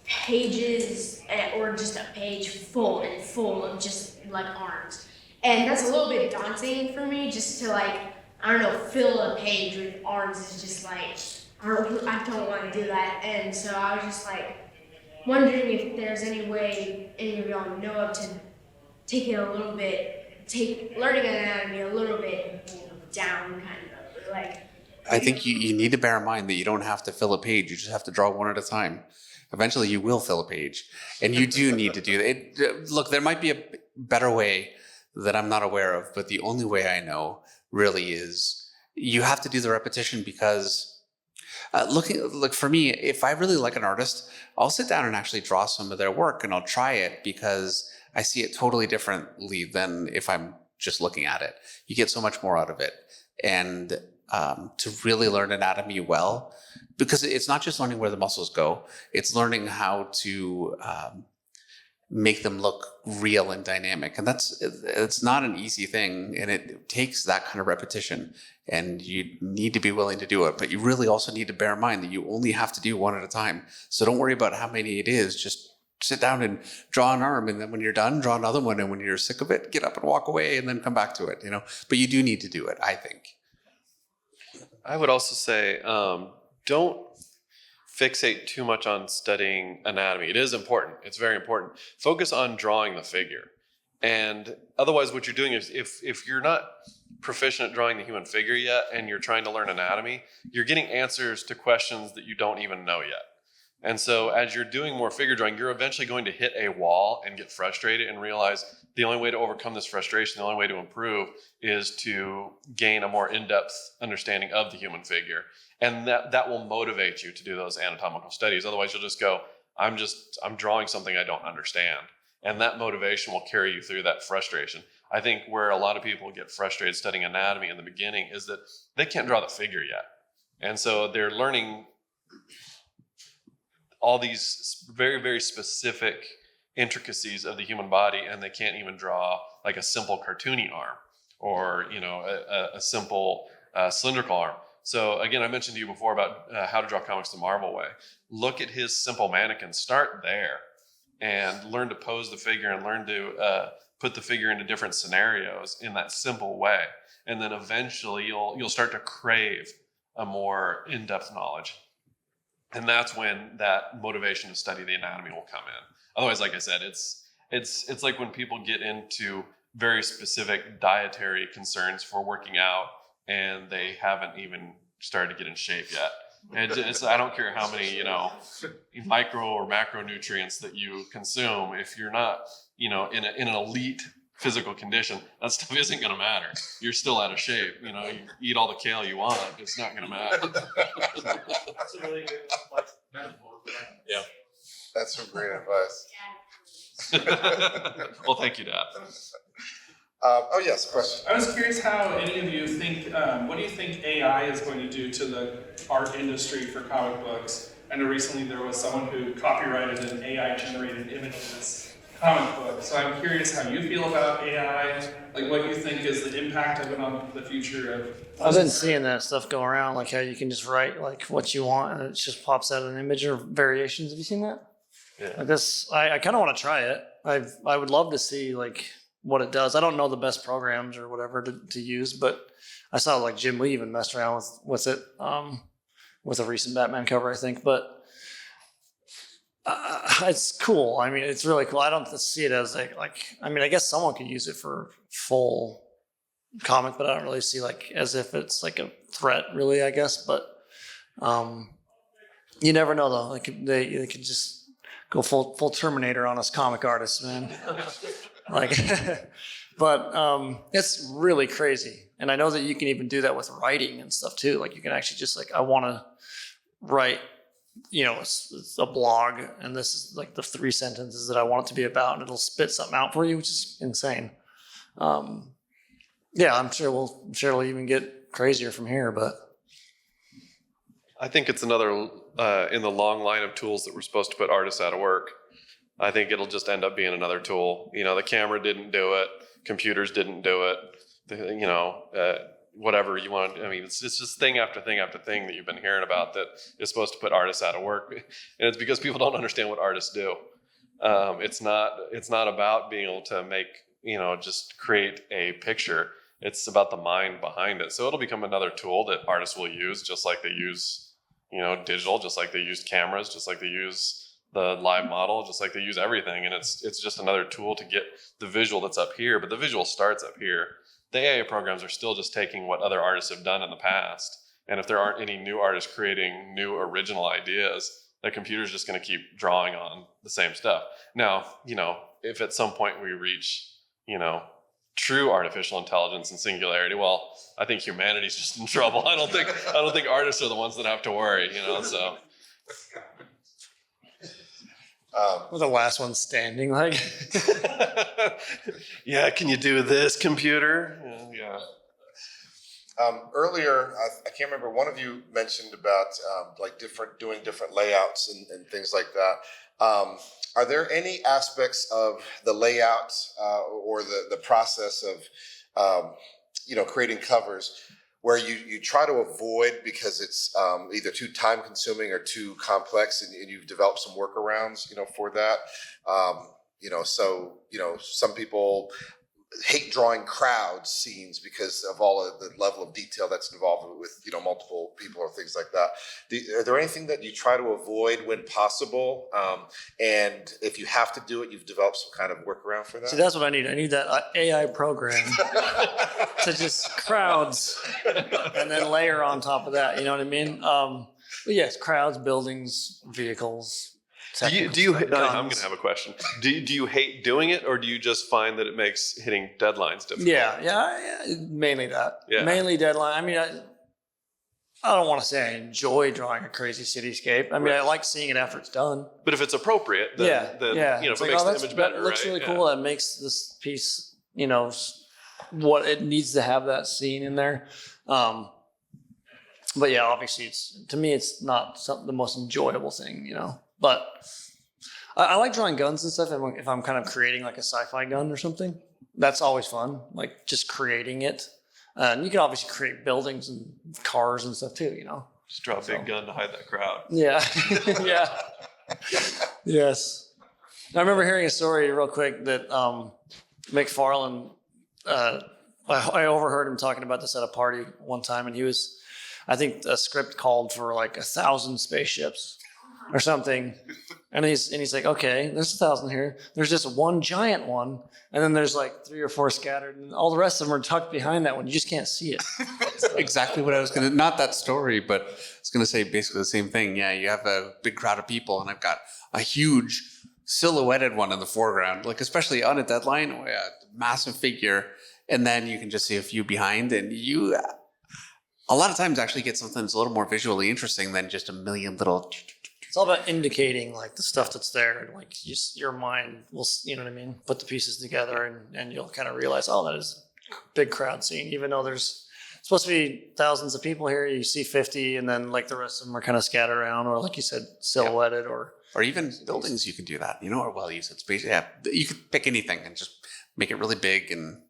pages or just a page full of just arms. And that's a little bit daunting for me, just to fill a page with arms is just I don't want to do that. And so I was just wondering if there's any way any of y'all know of to take it a little bit, take learning anatomy a little bit down, kind of like. I think you need to bear in mind that you don't have to fill a page. You just have to draw one at a time. Eventually, you will fill a page, and you do need to do that. Look, there might be a better way that I'm not aware of, but the only way I know really is you have to do the repetition because look for me, if I really like an artist, I'll sit down and actually draw some of their work, and I'll try it because I see it totally differently than if I'm just looking at it. You get so much more out of it, and to really learn anatomy well, because it's not just learning where the muscles go, it's learning how to make them look real and dynamic. And it's not an easy thing, and it takes that kind of repetition, and you need to be willing to do it. But you really also need to bear in mind that you only have to do one at a time. So don't worry about how many it is. Just sit down and draw an arm, and then when you're done, draw another one, and when you're sick of it, get up and walk away and then come back to it, But you do need to do it, I think. I would also say, don't fixate too much on studying anatomy. It is important. It's very important. Focus on drawing the figure. And otherwise what you're doing is if you're not proficient at drawing the human figure yet and you're trying to learn anatomy, you're getting answers to questions that you don't even know yet. And so as you're doing more figure drawing, you're eventually going to hit a wall and get frustrated and realize the only way to overcome this frustration, the only way to improve is to gain a more in-depth understanding of the human figure. And that will motivate you to do those anatomical studies. Otherwise you'll just go, I'm drawing something I don't understand. And that motivation will carry you through that frustration. I think where a lot of people get frustrated studying anatomy in the beginning is that they can't draw the figure yet. And so they're learning all these very, very specific intricacies of the human body, and they can't even draw like a simple cartoony arm or a simple cylindrical arm. So again, I mentioned to you before about how to draw comics the Marvel way. Look at his simple mannequin, start there, and learn to pose the figure and learn to put the figure into different scenarios in that simple way. And then eventually you'll start to crave a more in-depth knowledge. And that's when that motivation to study the anatomy will come in. Otherwise, like I said, it's like when people get into very specific dietary concerns for working out and they haven't even started to get in shape yet. I don't care how many, micro or macronutrients that you consume. If you're not, in an elite physical condition, that stuff isn't going to matter. You're still out of shape. You eat all the kale you want, it's not going to matter. That's a really good metaphor. Yeah. That's some great advice. Well, thank you, Dad. Yes, question. I was curious how any of you think, what do you think AI is going to do to the art industry for comic books? I know recently there was someone who copyrighted an AI-generated image of this comic book. So I'm curious how you feel about AI, like what you think is the impact of it on the future of... I've been seeing that stuff go around, like how you can just write like what you want and it just pops out an image or variations. Have you seen that? Yeah. Like this, I kind of want to try it. I would love to see like what it does. I don't know the best programs or whatever to use, but I saw like Jim Lee even messed around with it with a recent Batman cover, I think. But it's cool. I mean, it's really cool. I don't see it as I guess someone could use it for full comic, but I don't really see like as if it's like a threat, really. I guess, but you never know though. Like they could just go full Terminator on us comic artists, man. Like, but it's really crazy. And I know that you can even do that with writing and stuff too. Like you can actually just like, I want to write, it's a blog and this is like the 3 sentences that I want it to be about, and it'll spit something out for you, which is insane. Yeah, I'm sure it'll even get crazier from here, but. I think it's another in the long line of tools that we're supposed to put artists out of work. I think it'll just end up being another tool. The camera didn't do it. Computers didn't do it. Whatever you want. I mean, it's just thing after thing after thing that you've been hearing about that is supposed to put artists out of work. And it's because people don't understand what artists do. It's not about being able to make, just create a picture. It's about the mind behind it. So it'll become another tool that artists will use, just like they use, digital, just like they use cameras, just like they use the live model, just like they use everything. And it's just another tool to get the visual that's up here, but the visual starts up here. The AI programs are still just taking what other artists have done in the past. And if there aren't any new artists creating new original ideas, the computer's just going to keep drawing on the same stuff. Now, if at some point we reach, true artificial intelligence and singularity, well, I think humanity's just in trouble. I don't think artists are the ones that have to worry, so. We're the last one standing, like. Yeah, can you do this, computer? Yeah. Earlier, I can't remember, one of you mentioned about doing different layouts and things like that. Are there any aspects of the layout or the process of creating covers where you try to avoid because it's either too time consuming or too complex, and you've developed some workarounds for that? Some people hate drawing crowd scenes because of all of the level of detail that's involved with multiple people or things like that. Are there anything that you try to avoid when possible? And if you have to do it, you've developed some kind of workaround for that? See, that's what I need. I need that AI program to just crowds and then layer on top of that. You know what I mean? But yes, crowds, buildings, vehicles. Do you I'm guns. going to have a question. Do you hate doing it, or do you just find that it makes hitting deadlines difficult? Yeah, mainly that. Yeah. Mainly deadline. I mean, I don't want to say I enjoy drawing a crazy cityscape. I mean, Right. I like seeing it after it's done. But if it's appropriate, then It's if it like, makes oh, the image better, that looks right? really Yeah. cool. That makes this piece, what it needs to have that scene in there. But yeah, obviously, to me, it's not the most enjoyable thing, But I like drawing guns and stuff. If I'm kind of creating like a sci-fi gun or something, that's always fun. Like just creating it. And you can obviously create buildings and cars and stuff too, Just draw a big gun to hide that crowd. Yeah. Yeah. Yes. I remember hearing a story real quick that McFarlane, I overheard him talking about this at a party one time, and I think a script called for like 1,000 spaceships or something. And he's like, okay, there's 1,000 here. There's just one giant one. And then there's like 3 or 4 scattered, and all the rest of them are tucked behind that one. You just can't see it. Exactly what I was going to, not that story, but I was going to say basically the same thing. Yeah, you have a big crowd of people, and I've got a huge silhouetted one in the foreground, like especially on a deadline, a massive figure. And then you can just see a few behind, and you a lot of times actually get something that's a little more visually interesting than just a million little. It's all about indicating like the stuff that's there, and like just your mind will, put the pieces together, and you'll kind of realize, oh, that is a big crowd scene, even though there's supposed to be thousands of people here. You see 50, and then like the rest of them are kind of scattered around, or like you said, silhouetted, or even buildings. You can do that, or you said space. Yeah, you could pick anything and just make it really big and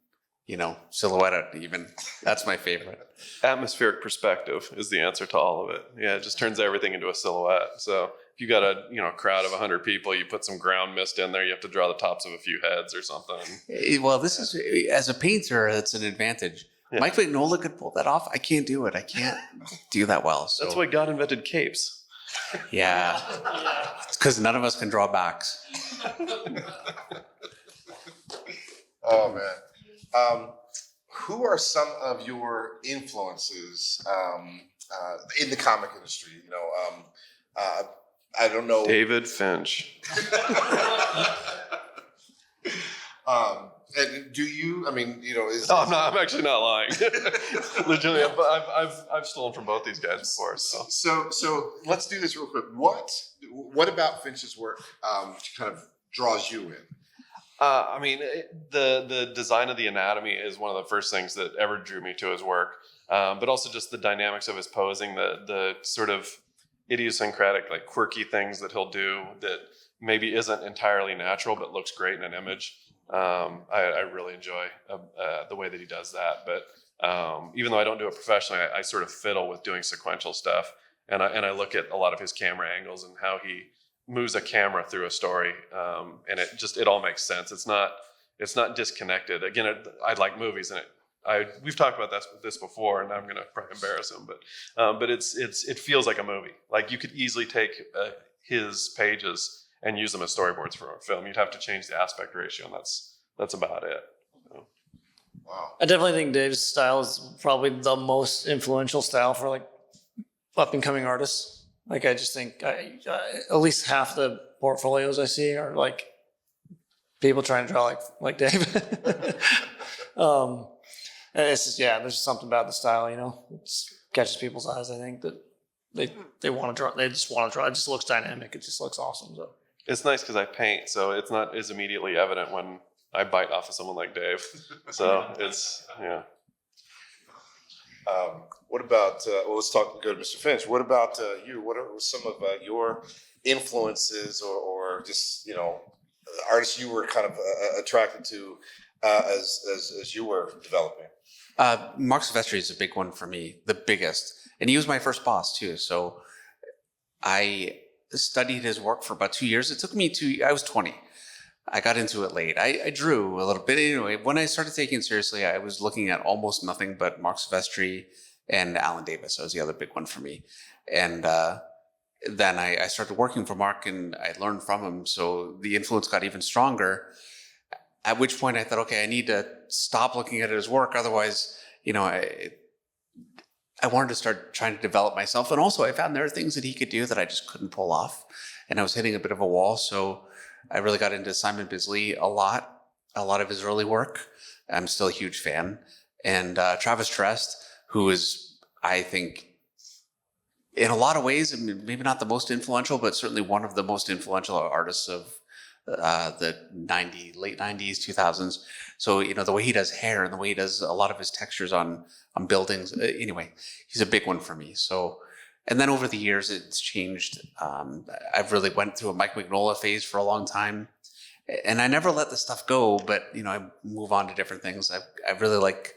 silhouette it. Even that's my favorite. Atmospheric perspective is the answer to all of it. Yeah, it just turns everything into a silhouette. So if you got a crowd of 100 people, you put some ground mist in there. You have to draw the tops of a few heads or something. Well, this is, as a painter, that's an advantage. Yeah. Mike Vignola could pull that off. I can't do it. I can't do that well. So. That's why God invented capes. Yeah. It's because none of us can draw backs. Oh, man. Who are some of your influences in the comic industry? I don't know. David Finch. And do you? I mean, is no, I'm actually not lying. Legitimately, I've stolen from both these guys before. So let's do this real quick. What about Finch's work kind of draws you in? The design of the anatomy is one of the first things that ever drew me to his work, but also just the dynamics of his posing, the sort of idiosyncratic, like quirky things that he'll do that maybe isn't entirely natural but looks great in an image. I really enjoy the way that he does that. But even though I don't do it professionally, I sort of fiddle with doing sequential stuff, and I look at a lot of his camera angles and how he moves a camera through a story, and it all makes sense. It's not disconnected. Again, I like movies, and we've talked about this before, and I'm going to probably embarrass him, but it feels like a movie. Like you could easily take his pages and use them as storyboards for a film. You'd have to change the aspect ratio, and that's about it. So. Wow. I definitely think Dave's style is probably the most influential style for like up and coming artists. Like I just think at least half the portfolios I see are like people trying to draw like Dave. And it's just, yeah, there's something about the style, you know, it catches people's eyes. I think that they want to draw. They just want to draw. It just looks dynamic. It just looks awesome. So It's nice because I paint, so it's not as immediately evident when I bite off of someone like Dave. So it's, yeah. What about, well, let's go to Mr. Finch. What about you? What are some of your influences or just, you know, artists you were kind of attracted to as you were developing? Mark Silvestri is a big one for me, the biggest. And he was my first boss too. So I studied his work for about 2 years. It took me I was 20. I got into it late. I drew a little bit. Anyway, when I started taking it seriously, I was looking at almost nothing but Mark Silvestri and Alan Davis. That was the other big one for me. And then I started working for Mark and I learned from him. So the influence got even stronger. At which point I thought, okay, I need to stop looking at his work. Otherwise, you know, I wanted to start trying to develop myself. And also I found there are things that he could do that I just couldn't pull off. And I was hitting a bit of a wall. So I really got into Simon Bisley a lot of his early work. I'm still a huge fan. And Travis Trest, who is, I think, in a lot of ways, maybe not the most influential, but certainly one of the most influential artists of the late 90s, 2000s. So, you know, the way he does hair and the way he does a lot of his textures on buildings. Anyway, he's a big one for me. So, and then over the years, it's changed. I've really went through a Mike Mignola phase for a long time. And I never let the stuff go, but, you know, I move on to different things. I really like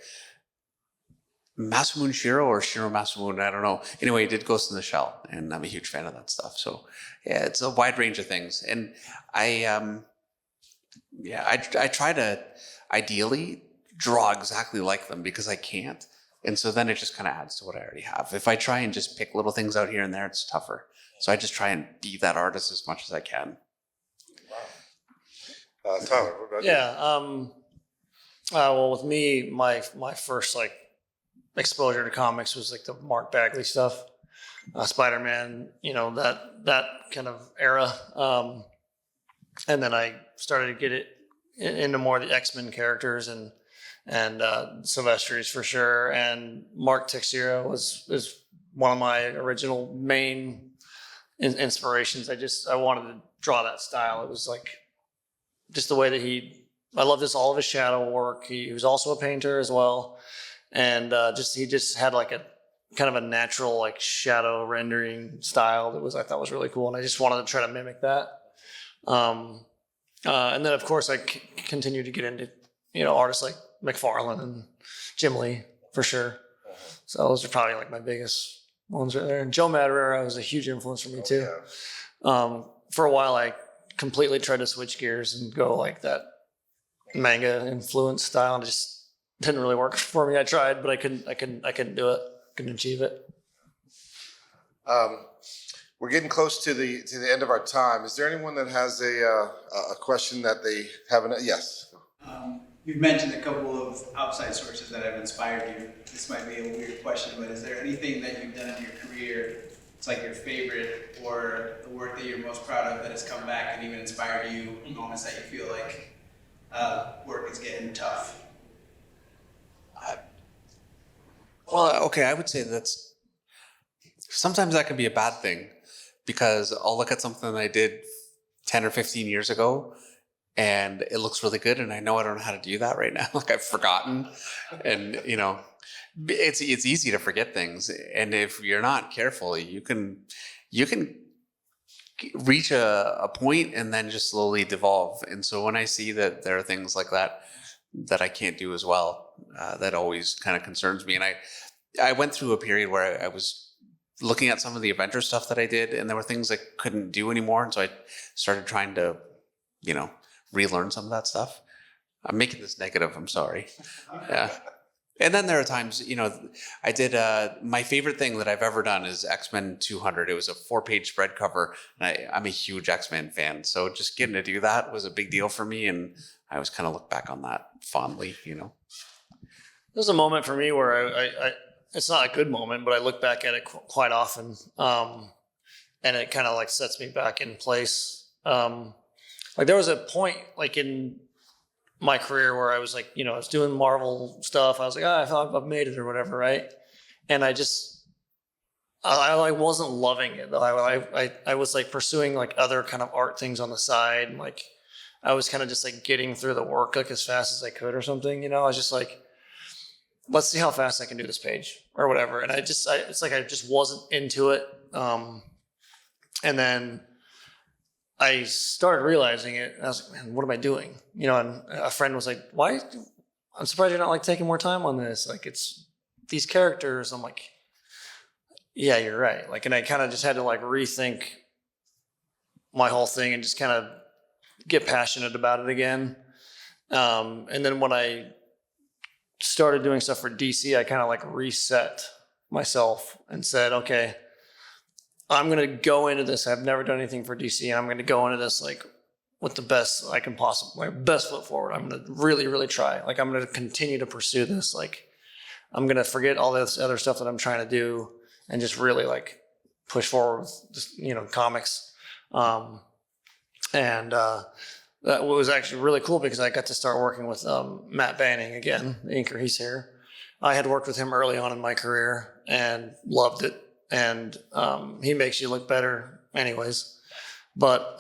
Masamune Shiro or Shiro Masamune, I don't know. Anyway, he did Ghost in the Shell, and I'm a huge fan of that stuff. So, yeah, it's a wide range of things. And I try to ideally draw exactly like them because I can't. And so then it just kind of adds to what I already have. If I try and just pick little things out here and there, it's tougher. So I just try and be that artist as much as I can. Wow. Tyler, what about you? yeah, well, with me, my first like exposure to comics was like the Mark Bagley stuff, Spider-Man, you know, that kind of era. And then I started to get it into more of the X-Men characters and Silvestri's for sure. And Mark Texeira is one of my original main inspirations. I wanted to draw that style. It was like just the way that I love all of his shadow work. He was also a painter as well. And he just had like a kind of a natural like shadow rendering style that I thought was really cool. And I just wanted to try to mimic that. And then of course I continued to get into, you know, artists like McFarlane and Jim Lee for sure. So those are probably like my biggest ones right there. And Joe Madureira was a huge influence for me too. For a while I completely tried to switch gears and go like that manga influence style, and it just didn't really work for me. I tried, but I couldn't do it. Couldn't achieve it. We're getting close to the end of our time. Is there anyone that has a question that they haven't? Yes. You've mentioned a couple of outside sources that have inspired you. This might be a weird question, but is there anything that you've done in your career, it's like your favorite, or the work that you're most proud of that has come back and even inspired you in moments that you feel like work is getting tough? Well, okay, I would say sometimes that can be a bad thing because I'll look at something that I did 10 or 15 years ago and it looks really good and I know I don't know how to do that right now. Like I've forgotten, and you know, it's easy to forget things. And if you're not careful, you can reach a point and then just slowly devolve. And so when I see that there are things like that I can't do as well, that always kind of concerns me. And I went through a period where I was looking at some of the adventure stuff that I did, and there were things I couldn't do anymore. And so I started trying to, you know, relearn some of that stuff. I'm making this negative. I'm sorry. Yeah. And then there are times, I did my favorite thing that I've ever done is X-Men 200. It was a 4-page spread cover, and I'm a huge X-Men fan, so just getting to do that was a big deal for me, and I always kind of look back on that fondly. There's a moment for me where I it's not a good moment, but I look back at it quite often, and it kind of like sets me back in place. Like there was a point like in my career where I was like, I was doing Marvel stuff. I was like, I thought I've made it or whatever, right? And I wasn't loving it. I was like pursuing like other kind of art things on the side. And, like I was kind of just like getting through the work like as fast as I could or something. I was just like, let's see how fast I can do this page or whatever. And it's like I just wasn't into it. And then I started realizing it. And I was like, man, what am I doing? And a friend was like, why? I'm surprised you're not like taking more time on this. Like it's these characters. I'm like, yeah, you're right. Like, and I kind of just had to like rethink my whole thing and just kind of get passionate about it again. And then when I started doing stuff for DC, I kind of like reset myself and said, okay, I'm going to go into this. I've never done anything for DC, and I'm going to go into this like with the best I can possibly, my best foot forward. I'm going to really, really try. Like I'm going to continue to pursue this. Like I'm going to forget all this other stuff that I'm trying to do and just really like push forward with just, comics. That was actually really cool because I got to start working with Matt Banning again, the inker. He's here. I had worked with him early on in my career and loved it. And he makes you look better anyways. But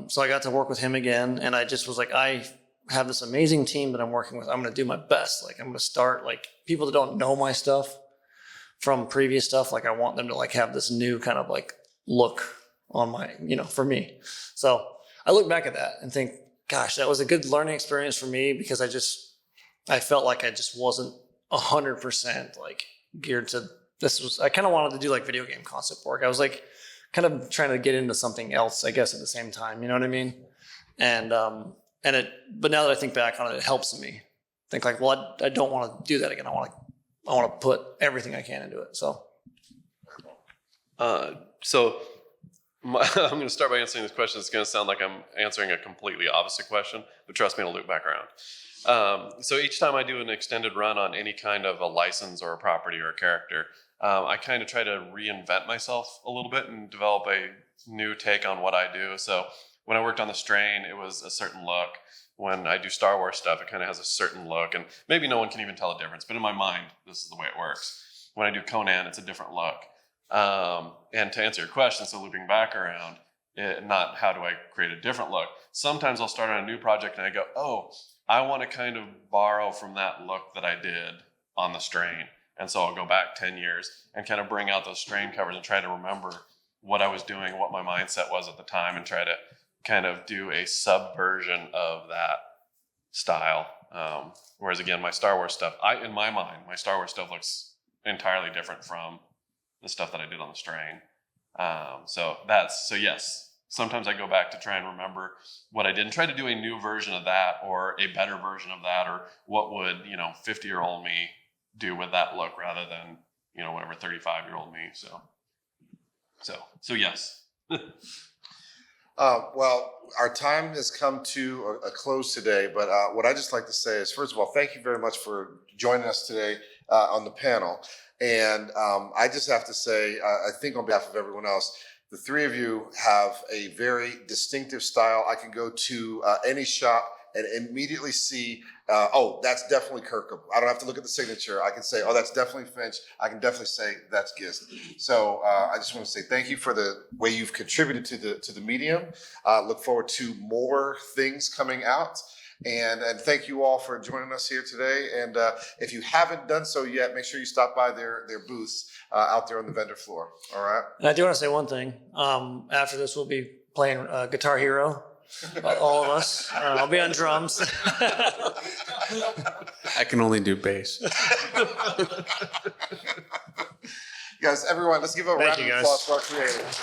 so I got to work with him again, and I just was like, I have this amazing team that I'm working with. I'm going to do my best. Like I'm going to start like people that don't know my stuff from previous stuff. Like I want them to like have this new kind of like look on my, for me. So I look back at that and think, gosh, that was a good learning experience for me because I felt like I just wasn't 100% like geared to I kind of wanted to do like video game concept work. I was like kind of trying to get into something else, I guess, at the same time. You know what I mean? But now that I think back on it, it helps me think like, well, I don't want to do that again. I want to put everything I can into it. So I'm going to start by answering this question. It's going to sound like I'm answering a completely opposite question, but trust me, it'll loop back around. So each time I do an extended run on any kind of a license or a property or a character, I kind of try to reinvent myself a little bit and develop a new take on what I do. So when I worked on The Strain, it was a certain look. When I do Star Wars stuff, it kind of has a certain look, and maybe no one can even tell the difference, but in my mind, this is the way it works. When I do Conan, it's a different look. And to answer your question, so looping back around, not how do I create a different look. Sometimes I'll start on a new project and I go, oh, I want to kind of borrow from that look that I did on The Strain. And so I'll go back 10 years and kind of bring out those Strain covers and try to remember what I was doing, what my mindset was at the time, and try to kind of do a subversion of that style. Whereas again, my Star Wars stuff, in my mind, my Star Wars stuff looks entirely different from the stuff that I did on The Strain. So yes, sometimes I go back to try and remember what I did and try to do a new version of that or a better version of that, or what would, 50-year-old me do with that look rather than, whatever 35-year-old me. So yes. Well, our time has come to a close today, but what I just like to say is, first of all, thank you very much for joining us today on the panel. And I just have to say, I think on behalf of everyone else, the three of you have a very distinctive style. I can go to any shop and immediately see, oh, that's definitely Kirkham. I don't have to look at the signature. I can say, oh, that's definitely Finch. I can definitely say that's Gist. So I just want to say thank you for the way you've contributed to the medium. Look forward to more things coming out. And thank you all for joining us here today. And if you haven't done so yet, make sure you stop by their booths out there on the vendor floor. All right. And I do want to say one thing. After this, we'll be playing Guitar Hero. All of us. I'll be on drums. I can only do bass. Guys, everyone, let's give a round of applause for our creators.